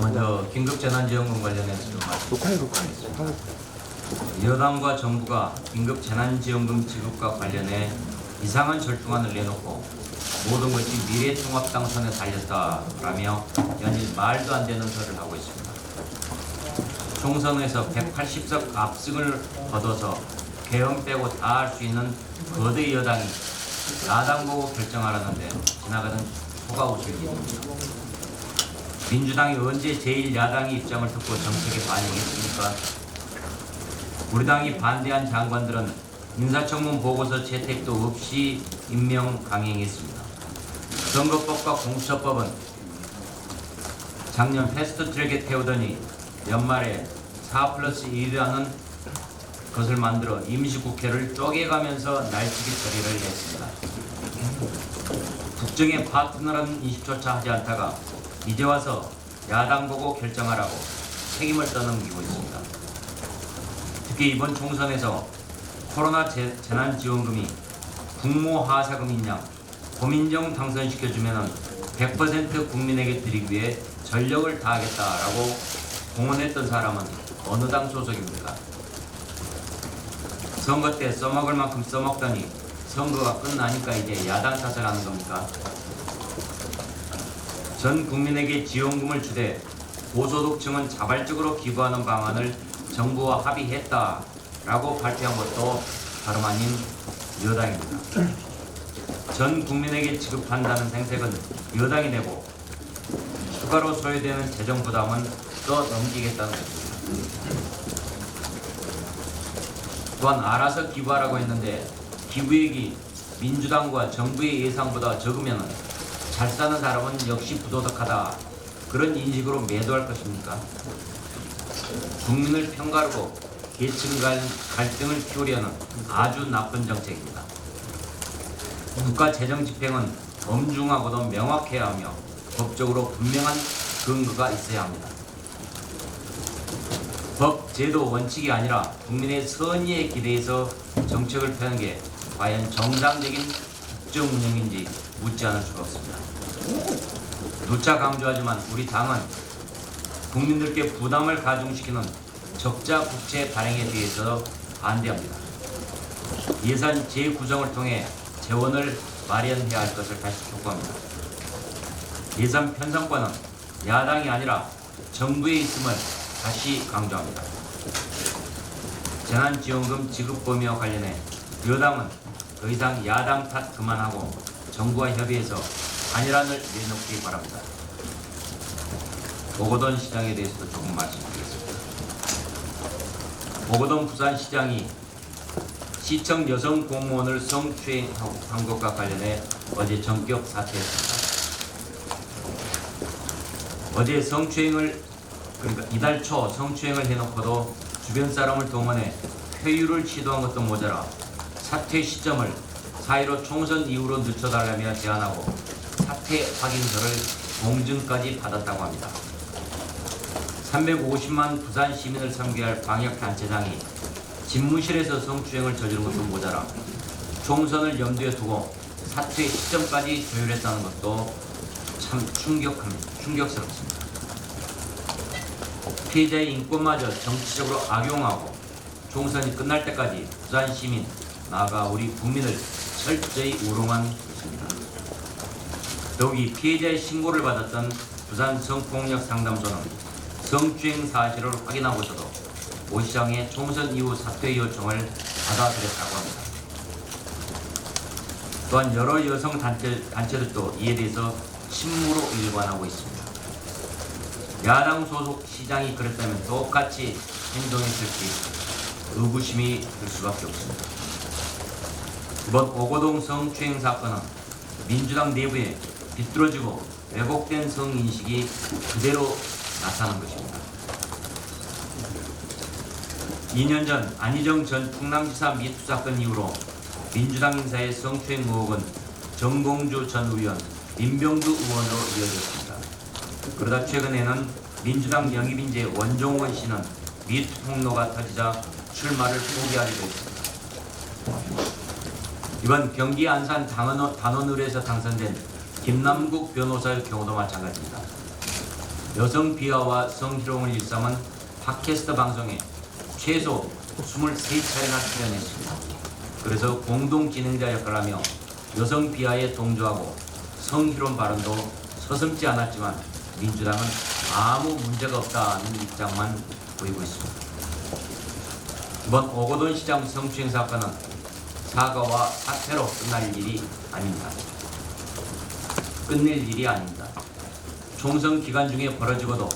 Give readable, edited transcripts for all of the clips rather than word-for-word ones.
먼저 긴급재난지원금 관련해서 좀 말씀드리겠습니다. 여당과 정부가 긴급재난지원금 지급과 관련해 이상한 절충안을 내놓고 모든 것이 미래통합당 손에 달렸다라며 연일 말도 안 되는 소리를 하고 있습니다. 총선에서 180석 압승을 거둬서 개헌 빼고 다 할 수 있는 거대 여당이 야당 보고 결정하라는데 지나가는 소가 웃을 일입니다. 민주당이 언제 제1야당의 입장을 듣고 정책에 반영했습니까? 우리 당이 반대한 장관들은 인사청문 보고서 채택도 없이 임명 강행했습니다. 선거법과 공수처법은 작년 패스트트랙에 태우더니 연말에 4+1이라는 것을 만들어 임시국회를 쪼개가면서 날치기 처리를 했습니다. 국정의 파트너라는 인식조차 하지 않다가 이제 와서 야당 보고 결정하라고 책임을 떠넘기고 있습니다. 특히 이번 총선에서 코로나 재난지원금이 국모하사금인 양 고민정 당선시켜주면 100% 국민에게 드리기 위해 전력을 다하겠다라고 공언했던 사람은 어느 당 소속입니까? 선거 때 써먹을 만큼 써먹더니 선거가 끝나니까 이제 야당 탓을 하는 겁니까? 전 국민에게 지원금을 주되 고소득층은 자발적으로 기부하는 방안을 정부와 합의했다라고 발표한 것도 다름 아닌 여당입니다. 전 국민에게 지급한다는 생색은 여당이 내고 추가로 소요되는 재정 부담은 또 넘기겠다는 것입니다. 또한 알아서 기부하라고 했는데 기부액이 민주당과 정부의 예상보다 적으면 잘 사는 사람은 역시 부도덕하다, 그런 인식으로 매도할 것입니까? 국민을 편가르고 계층 간 갈등을 키우려는 아주 나쁜 정책입니다. 국가 재정 집행은 엄중하고도 명확해야 하며 법적으로 분명한 근거가 있어야 합니다. 법, 제도, 원칙이 아니라 국민의 선의에 기대해서 정책을 펴는 게 과연 정상적인 국정 운영인지 묻지 않을 수가 없습니다. 누차 강조하지만 우리 당은 국민들께 부담을 가중시키는 적자 국채 발행에 대해서 반대합니다. 예산 재구성을 통해 재원을 마련해야 할 것을 다시 촉구합니다. 예산 편성권은 야당이 아니라 정부에 있음을 다시 강조합니다. 재난지원금 지급 범위와 관련해 여당은 더 이상 야당 탓 그만하고 정부와 협의해서 단일안을 내놓기 바랍니다. 오거돈 시장에 대해서도 조금 말씀드리겠습니다. 오거돈 부산시장이 시청 여성 공무원을 성추행한 것과 관련해 어제 전격 사퇴했습니다. 어제 그러니까 이달 초 성추행을 해놓고도 주변 사람을 동원해 회유를 시도한 것도 모자라 사퇴 시점을 4.15 총선 이후로 늦춰달라며 제안하고 사퇴 확인서를 공증까지 받았다고 합니다. 350만 부산 시민을 섬겨야 할 방역단체장이 집무실에서 성추행을 저지른 것도 모자라 총선을 염두에 두고 사퇴 시점까지 조율했다는 것도 참 충격스럽습니다. 피해자의 인권마저 정치적으로 악용하고 총선이 끝날 때까지 부산 시민, 나아가 우리 국민을 철저히 우롱한 것입니다. 더욱이 피해자의 신고를 받았던 부산 성폭력 상담소는 성추행 사실을 확인하고서도 오 시장의 총선 이후 사퇴 요청을 받아들였다고 합니다. 또한 여러 여성 단체들도 이에 대해서 침무로 일관하고 있습니다. 야당 소속 시장이 그랬다면 똑같이 행동했을지 의구심이 들 수밖에 없습니다. 이번 오거동 성추행 사건은 민주당 내부에 비뚤어지고 왜곡된 성인식이 그대로 나타난 것입니다. 2년 전 안희정 전 충남지사 미투 사건 이후로 민주당 인사의 성추행 의혹은 정봉주 전 의원, 민병두 의원으로 이어졌습니다. 그러다 최근에는 민주당 영입인재 원종원 씨는 미투 폭로가 터지자 출마를 포기하기도 했습니다. 이번 경기 안산 단원을에서 당선된 김남국 변호사의 경우도 마찬가지입니다. 여성 비하와 성희롱을 일삼은 팟캐스트 방송에 최소 23차례나 출연했습니다. 그래서 공동 진행자 역할을 하며 여성 비하에 동조하고 성희롱 발언도 서슴지 않았지만 민주당은 아무 문제가 없다는 입장만 보이고 있습니다. 이번 오거돈 시장 성추행 사건은 사과와 사퇴로 끝날 일이 아닙니다. 끝낼 일이 아닙니다. 총선 기간 중에 벌어지고도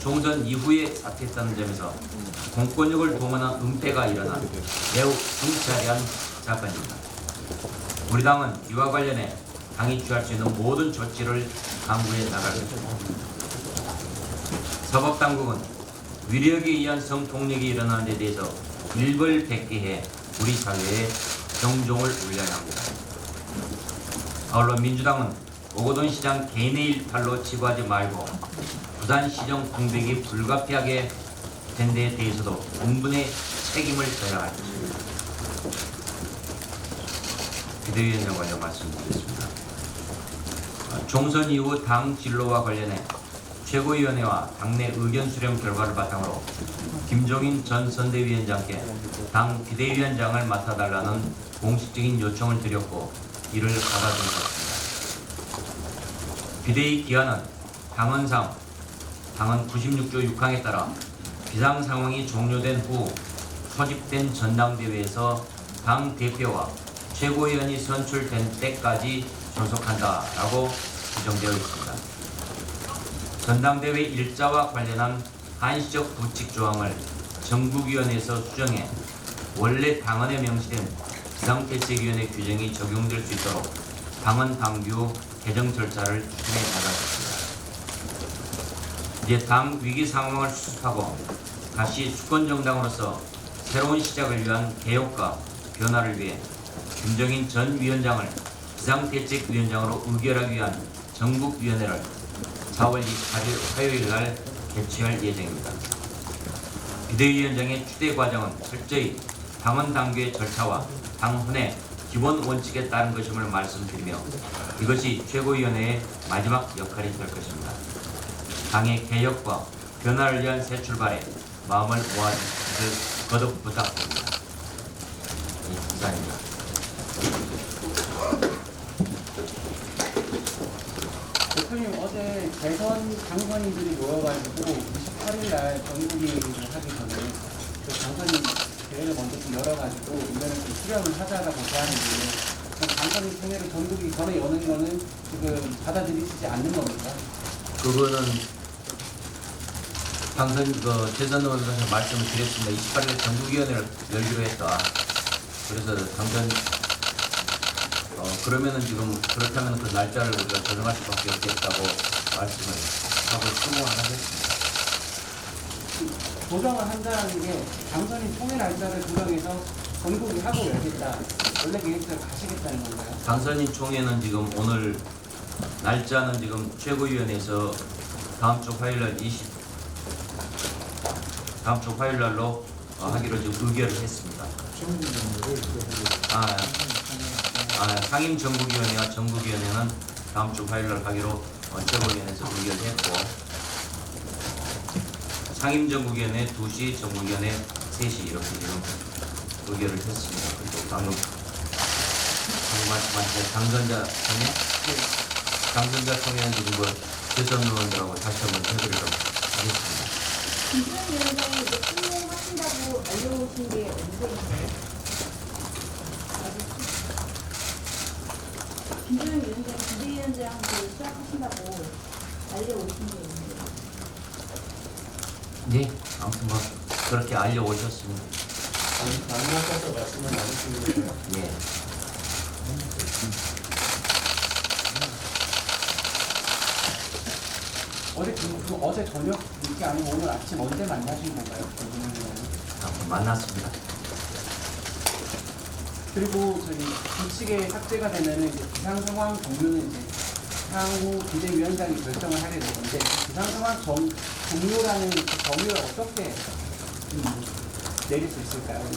총선 이후에 사퇴했다는 점에서 공권력을 동원한 은폐가 일어나 매우 성찰한 사건입니다. 우리 당은 이와 관련해 당이 취할 수 있는 모든 조치를 강구해 나가겠습니다. 사법당국은 위력에 의한 성폭력이 일어나는 데 대해서 일벌백계해 우리 사회에 경종을 울려야 합니다. 아울러 민주당은 오거돈 시장 개인의 일탈로 치부하지 말고 부산시정 공백이 불가피하게 된 데에 대해서도 분분의 책임을 져야 할 것입니다. 비대위원장 관련 말씀드리겠습니다. 총선 이후 당 진로와 관련해 최고위원회와 당내 의견 수렴 결과를 바탕으로 김종인 전 선대위원장께 당 비대위원장을 맡아달라는 공식적인 요청을 드렸고 이를 받아들였습니다. 비대위 기한은 당헌상 당헌 96조 6항에 따라 비상 상황이 종료된 후 소집된 전당대회에서 당 대표와 최고위원이 선출된 때까지 존속한다라고 규정되어 있습니다. 전당대회 일자와 관련한 한시적 부칙 조항을 정국위원회에서 수정해 원래 당헌에 명시된 비상대책위원회 규정이 적용될 수 있도록 당헌 당규 개정 절차를 추진해 나가겠습니다. 이제 당 위기 상황을 수습하고 다시 수권정당으로서 새로운 시작을 위한 개혁과 변화를 위해 김정인 전 위원장을 비상대책위원장으로 의결하기 위한 전국위원회를 4월 28일 화요일 날 개최할 예정입니다. 비대위원장의 추대 과정은 철저히 당헌 당규의 절차와 당헌의 기본 원칙에 따른 것임을 말씀드리며 이것이 최고위원회의 마지막 역할이 될 것입니다. 당의 개혁과 변화를 위한 새 출발에 마음을 모아주시길 거듭 부탁드립니다. 이상입니다. 대표님 어제 대선 당선인들이 모여가지고 28일 날 전국위를 하기 전에 그 당선인 대회를 먼저 좀 열어가지고 이번에 좀 수렴을 하자라고 제안했는데 당선인 총회를 전국위 전에 여는 거는 지금 받아들이시지 않는 겁니까? 그거는 당선 대선 의원님한테 말씀을 드렸습니다. 28일 전국위원회를 열기로 했다. 그래서 당선 그러면은 지금 그렇다면 그 날짜를 우리가 조정할 수밖에 없겠다고 말씀을 하고 수긍을 하겠습니다. 조정을 한다는 게 당선인 총회 날짜를 조정해서 전국위 하고 열겠다. 원래 계획대로 가시겠다는 건가요? 당선인 총회는 지금 오늘 날짜는 지금 최고위원회에서 다음 주 화요일날 다음 주 화요일날로 하기로 지금 의결을 했습니다. 상임 전국위원회와 전국위원회는 다음 주 화요일날 하기로 최고위원회에서 의결했고 상임 전국위원회 2시, 전국위원회 3시 이렇게 지금 의결을 했습니다. 그리고 방금 말씀하신 당선자 총회는 지금 대선 의원들하고 다시 한번 해드리도록 하겠습니다. 김준현 위원장이 이제 출마하신다고 알려오신 게 언제인가요? 김준현 위원장이 비대위원장으로 시작하신다고 알려오신 게 있는데. 네, 아무튼 그렇게 알려오셨습니다. 가능하셔서 말씀을 나누시는 거예요? 예. 어제 저녁 늦게 아니면 오늘 아침 언제 만나신 건가요? 만났습니다. 그리고 저희 규칙에 삭제가 되면은 이제 비상 상황 종료는 이제 향후 비대위원장이 결정을 하게 되는데 비상 상황 종료라는 그 범위를 어떻게 내릴 수 있을까요?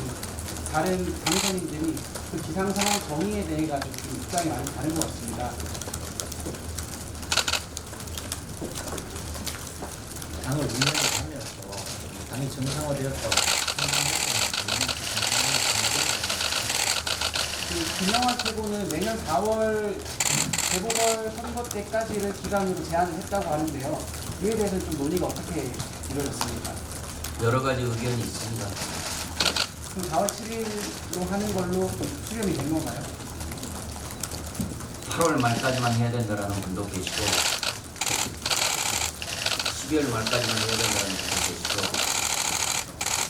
다른 당선인들이 그 기상 상황 정의에 대해 가지고 좀 입장이 많이 다른 것 같습니다. 당을 운영하면서 당이 정상화되었다고 그 김영환 최고는 내년 4월 재보궐 선거 때까지를 기간으로 제한을 했다고 하는데요. 이에 대해서는 좀 논의가 어떻게 이루어졌습니까? 여러 가지 의견이 있습니다. 그럼 4월 7일로 하는 걸로 좀 수렴이 된 건가요? 8월 말까지만 해야 된다라는 분도 계시고 12월 말까지만 해야 된다는 분도 계시고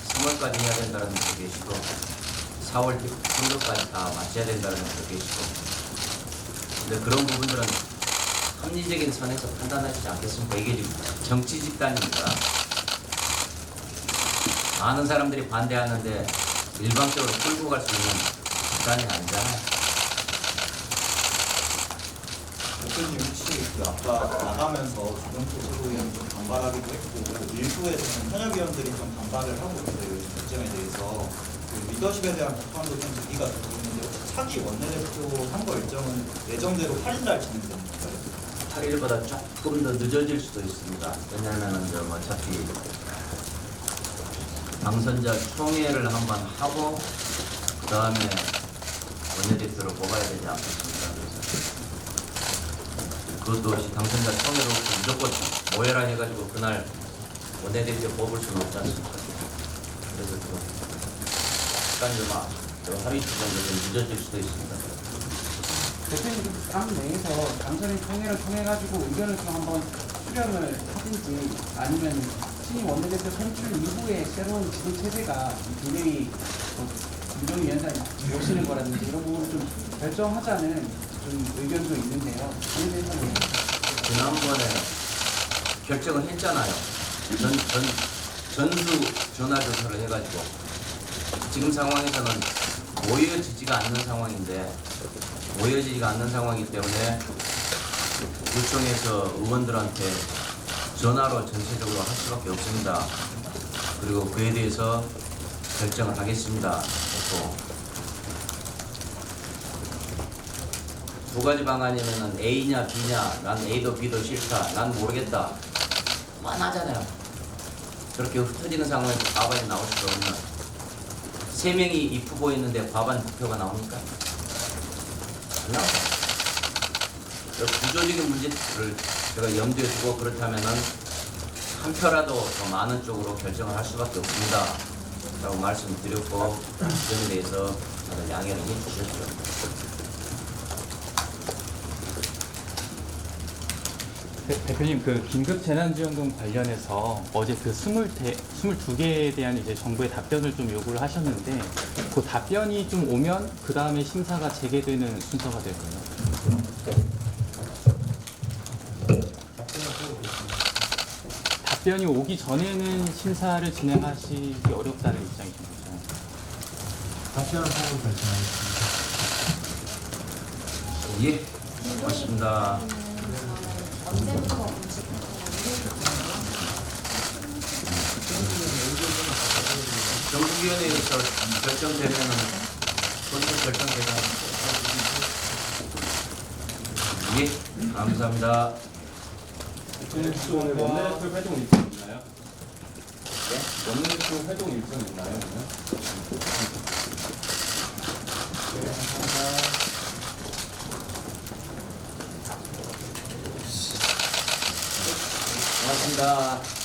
3월까지 해야 된다는 분도 계시고 4월 정도까지 다 마쳐야 된다는 분도 계시고 근데 그런 부분들은 합리적인 선에서 판단하지 않겠습니까? 이게 지금 정치 집단입니다. 많은 사람들이 반대하는데 일방적으로 끌고 갈 수 있는 집단이 아니잖아요. 대표님 혹시 그 아까 나가면서 주정표 소속위원 좀 반발하기도 했고 일부에서는 현역위원들이 좀 반발을 하고 있어요. 이 결정에 대해서 그 리더십에 대한 비판도 좀 얘기가 되고 있는데 혹시 차기 원내대표 선거 일정은 예정대로 8일날 진행됩니까? 8일보다 조금 더 늦어질 수도 있습니다. 왜냐하면 좀 어차피 당선자 총회를 한번 하고 그 다음에 원내대표를 뽑아야 되지 않겠습니까? 그래서 그것도 없이 당선자 총회로 무조건 모여라 해가지고 그날 원내대표 뽑을 수는 없지 않습니까? 그래서 좀 시간 좀 하루 이틀 정도 좀 늦어질 수도 있습니다. 대표님 당 내에서 당선인 총회를 통해가지고 의견을 좀 한번 수렴을 하든지 아니면 신임 원내대표 선출 이후에 새로운 지도 체제가 굉장히 윤정희 위원장이 모시는 거라든지 이런 부분을 좀 결정하자는 좀 의견도 있는데요. 이에 대해서는 지난번에 결정을 했잖아요. 전수 전화 조사를 해가지고 지금 상황에서는 모여지지가 않는 상황인데 모여지지가 않는 상황이기 때문에 구청에서 의원들한테 전화로 전체적으로 할 수밖에 없습니다. 그리고 그에 대해서 결정을 하겠습니다. 했고 두 가지 방안이면은 A냐 B냐, 난 A도 B도 싫다, 난 모르겠다. 만하잖아요. 그렇게 흩어지는 상황에서 과반이 나올 수 없는 3명이 입후보였는데 과반 득표가 나옵니까? 안 나와요. 구조적인 문제를 제가 염두에 두고 그렇다면은 한 표라도 더 많은 쪽으로 결정을 할 수밖에 없습니다. 라고 말씀드렸고 그 점에 대해서 다들 양해를 해주셨죠. 대표님, 그 긴급 재난지원금 관련해서 어제 그 22개에 대한 이제 정부의 답변을 좀 요구를 하셨는데 그 답변이 좀 오면 그 다음에 심사가 재개되는 순서가 될까요? 답변이 오기 전에는 심사를 진행하시기 어렵다는 입장이신 거죠? 답변을 하고 결정하겠습니다. 예, 고맙습니다. 언제부터 공식화가 정부위원회에서 결정되면은 본격 결정되다. 예, 감사합니다. 혹시 오늘 원내대표 활동 일정 있나요? 네? 원내대표 활동 일정 있나요? 고맙습니다.